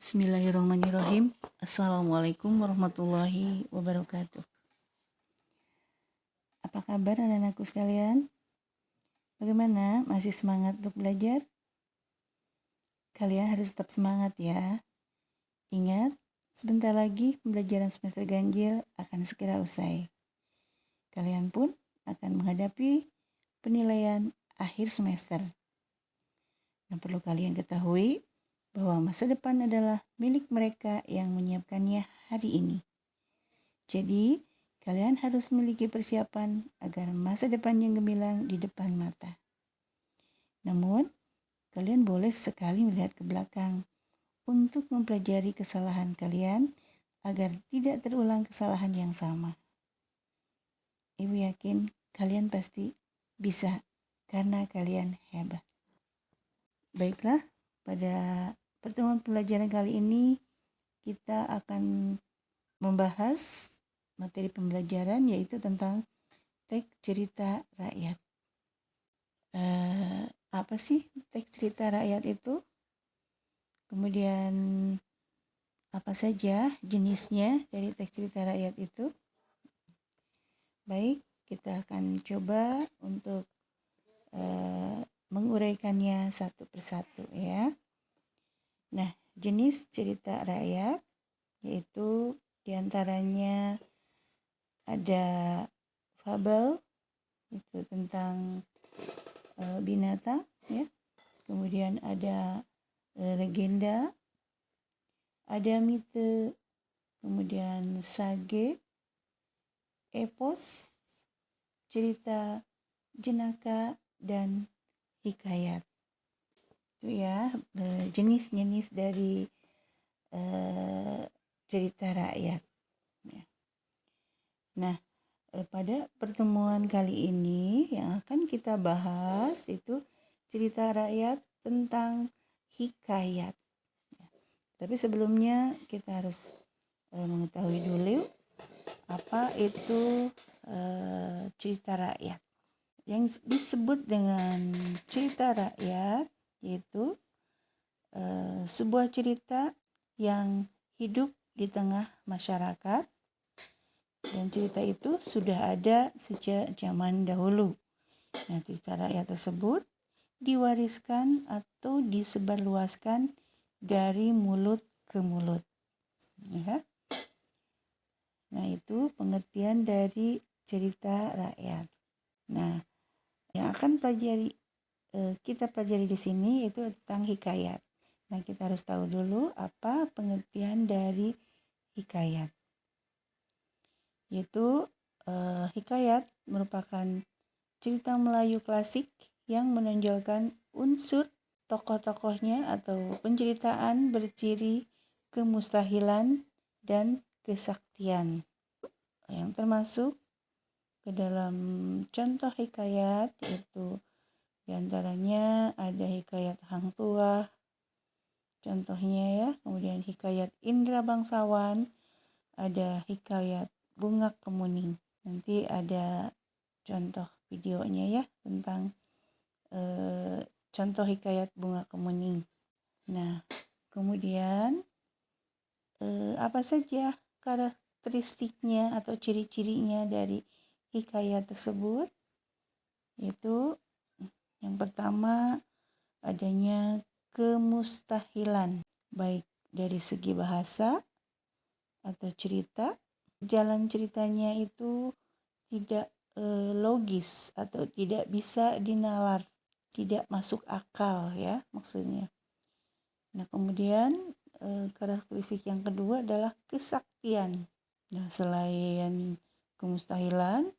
Bismillahirrahmanirrahim. Assalamualaikum warahmatullahi wabarakatuh. Apa kabar anak-anakku sekalian? Bagaimana? Masih semangat untuk belajar? Kalian harus tetap semangat ya. Ingat, sebentar lagi pembelajaran semester ganjil akan segera usai. Kalian pun akan menghadapi penilaian akhir semester. Dan perlu kalian ketahui bahwa masa depan adalah milik mereka yang menyiapkannya hari ini. Jadi, kalian harus memiliki persiapan agar masa depan yang gemilang di depan mata. Namun, kalian boleh sekali melihat ke belakang untuk mempelajari kesalahan kalian agar tidak terulang kesalahan yang sama. Ibu yakin kalian pasti bisa karena kalian hebat. Baiklah, pada pertemuan pembelajaran kali ini kita akan membahas materi pembelajaran yaitu tentang teks cerita rakyat. Apa sih teks cerita rakyat itu? Kemudian apa saja jenisnya dari teks cerita rakyat itu? Baik, kita akan coba untuk menguraikannya satu persatu ya. Nah, jenis cerita rakyat yaitu diantaranya ada fabel, itu tentang binatang ya. Kemudian ada legenda, ada mite, kemudian sage, epos, cerita jenaka, dan hikayat. Itu ya jenis-jenis dari cerita rakyat. Nah, pada pertemuan kali ini yang akan kita bahas itu cerita rakyat tentang hikayat. Tapi sebelumnya kita harus mengetahui dulu apa itu cerita rakyat. Yang disebut dengan cerita rakyat yaitu sebuah cerita yang hidup di tengah masyarakat, dan cerita itu sudah ada sejak zaman dahulu. Nah, cerita rakyat tersebut diwariskan atau disebarluaskan dari mulut ke mulut. Ya. Nah, itu pengertian dari cerita rakyat. Nah, yang akan kita pelajari di sini itu tentang hikayat. Nah, kita harus tahu dulu apa pengertian dari hikayat. Yaitu hikayat merupakan cerita Melayu klasik yang menonjolkan unsur tokoh-tokohnya atau penceritaan berciri kemustahilan dan kesaktian. Yang termasuk ke dalam contoh hikayat yaitu diantaranya ada hikayat Hang Tuah, contohnya ya, kemudian hikayat Indra Bangsawan, ada hikayat Bunga Kemuning. Nanti ada contoh videonya ya tentang contoh hikayat Bunga Kemuning. Nah, kemudian apa saja karakteristiknya atau ciri-cirinya dari hikayat tersebut? Itu yang pertama adanya kemustahilan, baik dari segi bahasa atau cerita. Jalan ceritanya itu tidak logis atau tidak bisa dinalar, tidak masuk akal ya maksudnya. Nah, kemudian karakteristik yang kedua adalah kesaktian. Nah, selain kemustahilan,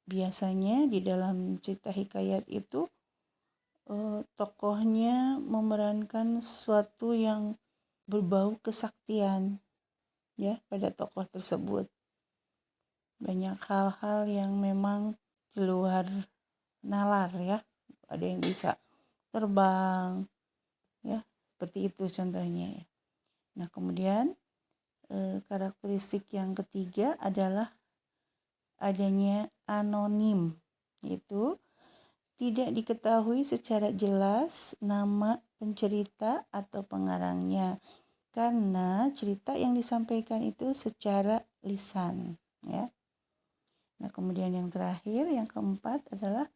biasanya di dalam cerita hikayat itu tokohnya memerankan sesuatu yang berbau kesaktian ya pada tokoh tersebut. Banyak hal-hal yang memang di luar nalar ya. Ada yang bisa terbang ya, seperti itu contohnya ya. Nah, kemudian karakteristik yang ketiga adalah adanya anonim, yaitu tidak diketahui secara jelas nama pencerita atau pengarangnya, karena cerita yang disampaikan itu secara lisan, ya. Nah, kemudian yang terakhir, yang keempat adalah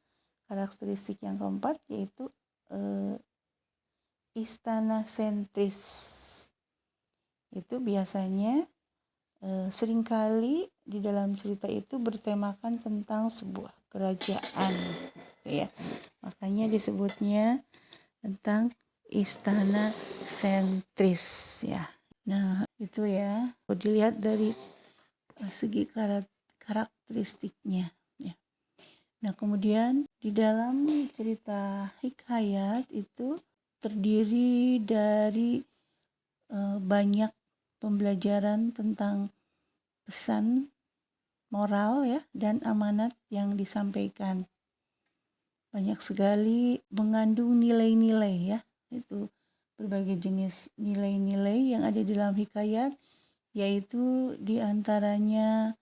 karakteristik yang keempat, yaitu istana sentris. Itu biasanya seringkali di dalam cerita itu bertemakan tentang sebuah kerajaan, ya. Makanya disebutnya tentang istana sentris, ya. Nah, itu ya. Kalau dilihat dari segi karakteristiknya, ya. Nah, kemudian di dalam cerita hikayat itu terdiri dari banyak pembelajaran tentang pesan moral, ya, dan amanat yang disampaikan. Banyak sekali mengandung nilai-nilai, ya. Itu berbagai jenis nilai-nilai yang ada di dalam hikayat, yaitu diantaranya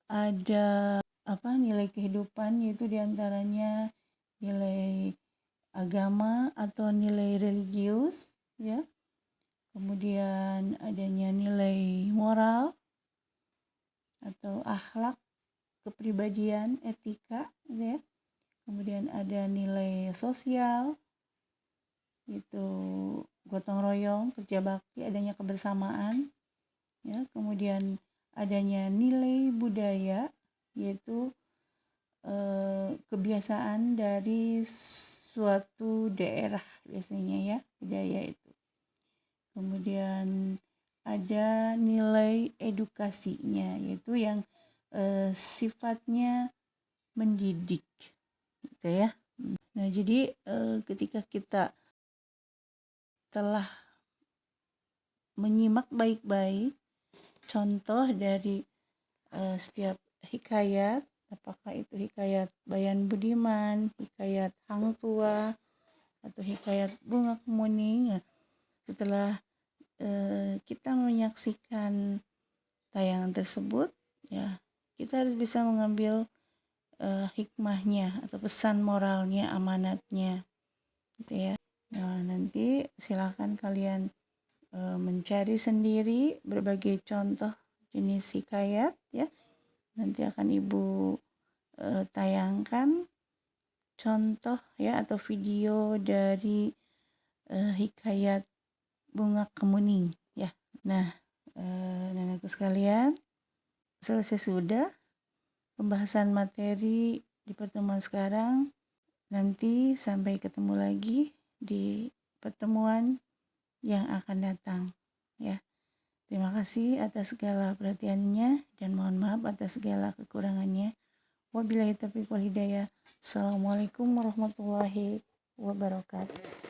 ada nilai kehidupan, yaitu diantaranya nilai agama atau nilai religius, ya. Kemudian adanya nilai moral atau akhlak, kepribadian, etika, ya. Kemudian ada nilai sosial, itu gotong royong, kerja bakti, adanya kebersamaan, ya. Kemudian adanya nilai budaya, yaitu kebiasaan dari suatu daerah biasanya, ya, budaya itu. Kemudian ada nilai edukasinya, yaitu yang sifatnya mendidik, gitu ya. Nah, jadi ketika kita telah menyimak baik-baik contoh dari setiap hikayat, apakah itu hikayat Bayan Budiman, hikayat Hang Tuah, atau hikayat Bunga Kemuning, ya. Setelah kita menyaksikan tayangan tersebut, ya, kita harus bisa mengambil hikmahnya atau pesan moralnya, amanatnya, gitu ya. Nah, nanti silakan kalian mencari sendiri berbagai contoh jenis hikayat, ya. Nanti akan Ibu tayangkan contoh, ya, atau video dari hikayat Bunga Kemuning, ya. Nah, nenek sekalian, selesai sudah pembahasan materi di pertemuan sekarang. Nanti sampai ketemu lagi di pertemuan yang akan datang, ya. Terima kasih atas segala perhatiannya dan mohon maaf atas segala kekurangannya. Wabillahi taufiq wal hidayah. Assalamualaikum warahmatullahi wabarakatuh.